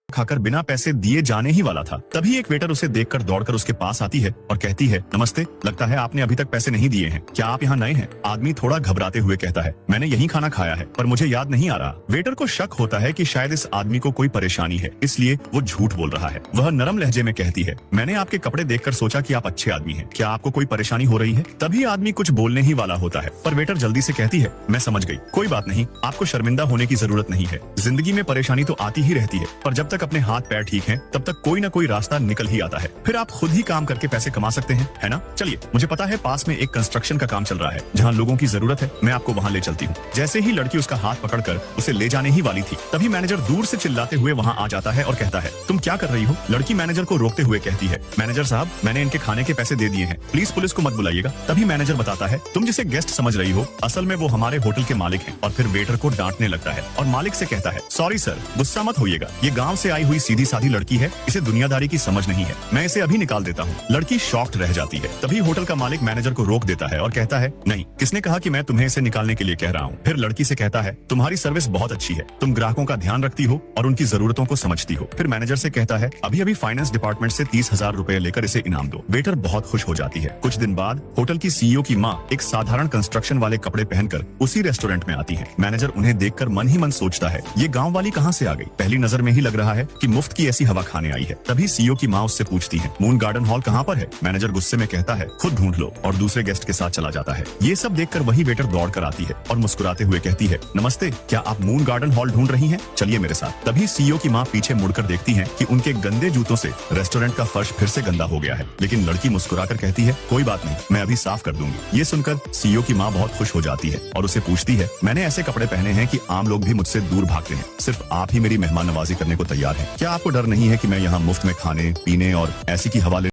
खाकर बिना पैसे दिए जाने ही वाला था। तभी एक वेटर उसे देखकर दौड़कर उसके पास आती है और कहती है, नमस्ते, लगता है आपने अभी तक पैसे नहीं दिए हैं, क्या आप यहाँ नए हैं? आदमी थोड़ा घबराते हुए कहता है, मैंने यही खाना खाया है पर मुझे याद नहीं आ रहा। वेटर को शक होता है कि शायद इस आदमी को कोई परेशानी है, इसलिए वो झूठ बोल रहा है। वह नरम लहजे में कहती है, मैंने आपके कपड़े देखकर सोचा कि आप अच्छे आदमी हैं, क्या आपको कोई परेशानी हो रही है? तभी आदमी कुछ बोलने ही वाला होता है पर वेटर जल्दी से कहती है, मैं समझ गई, कोई बात नहीं, आपको शर्मिंदा होने की जरूरत नहीं है। जिंदगी में परेशानी तो आती ही रहती है पर जब तक अपने हाथ पैर ठीक हैं, तब तक कोई ना कोई रास्ता निकल ही आता है। फिर आप खुद ही काम करके पैसे कमा सकते हैं, है ना? चलिए, मुझे पता है पास में एक कंस्ट्रक्शन का काम चल रहा है जहाँ लोगों की जरूरत है, मैं आपको वहाँ ले चलती हूँ। जैसे ही लड़की उसका हाथ पकड़कर उसे ले जाने ही वाली थी, तभी मैनेजर दूर से चिल्लाते हुए वहाँ आ जाता है और कहता है, तुम क्या कर रही हो? लड़की मैनेजर को रोकते हुए कहती है, मैनेजर साहब, मैंने इनके खाने के पैसे दे दिए हैं, प्लीज पुलिस को मत बुलाइएगा। तभी मैनेजर बताता है, तुम जिसे गेस्ट समझ रही हो, असल में वो हमारे होटल के मालिक हैं। और फिर वेटर को डांटने लगता है और मालिक से कहता है, सॉरी सर, गुस्सा मत होइएगा, ये गाँव से आई हुई सीधी साधी लड़की है, इसे दुनियादारी की समझ नहीं है, मैं इसे अभी निकाल देता हूँ। लड़की शॉक्ड रह जाती है। तभी होटल का मालिक मैनेजर को रोक देता है और कहता है, नहीं, किसने कहा कि मैं तुम्हें इसे निकालने के लिए कह रहा हूँ? फिर लड़की से कहता है, तुम्हारी सर्विस बहुत अच्छी है, तुम ग्राहकों का ध्यान रखती हो और उनकी जरूरतों को समझती हो। फिर मैनेजर से कहता है, अभी अभी फाइनेंस डिपार्टमेंट से 30,000 रुपए लेकर इसे इनाम दो। वेटर बहुत खुश हो जाती है। कुछ दिन बाद होटल की सीईओ की माँ एक साधारण कंस्ट्रक्शन वाले कपड़े पहनकर उसी रेस्टोरेंट में आती है। मैनेजर उन्हें देखकर मन ही मन सोचता है, ये गाँव वाली कहाँ से आ गई? पहली नजर में ही लग रहा है कि मुफ्त की ऐसी हवा खाने आई है। तभी सीईओ की माँ उससे पूछती है, मून गार्डन हॉल कहाँ पर है? मैनेजर गुस्से में कहता है, खुद ढूंढ लो, और दूसरे गेस्ट के साथ चला जाता है। ये सब देखकर वही वेटर दौड़ कर आती है और मुस्कुराते हुए कहती है, नमस्ते, क्या आप मून गार्डन हॉल ढूंढ रही हैं? चलिए मेरे साथ। तभी सीईओ की माँ पीछे मुड़कर देखती है कि उनके गंदे जूतों से रेस्टोरेंट का फर्श फिर से गंदा हो गया है, लेकिन लड़की मुस्कुराकर कहती है, कोई बात नहीं, मैं अभी साफ कर दूंगी। ये सुनकर सीईओ की माँ बहुत खुश हो जाती है और उसे पूछती है, मैंने ऐसे कपड़े पहने हैं कि आम लोग भी मुझसे दूर भागते हैं, सिर्फ आप ही मेरी मेहमान नवाजी करने को तैयार हैं। क्या आपको डर नहीं है कि मैं यहाँ मुफ्त में खाने पीने और ऐसी की हवा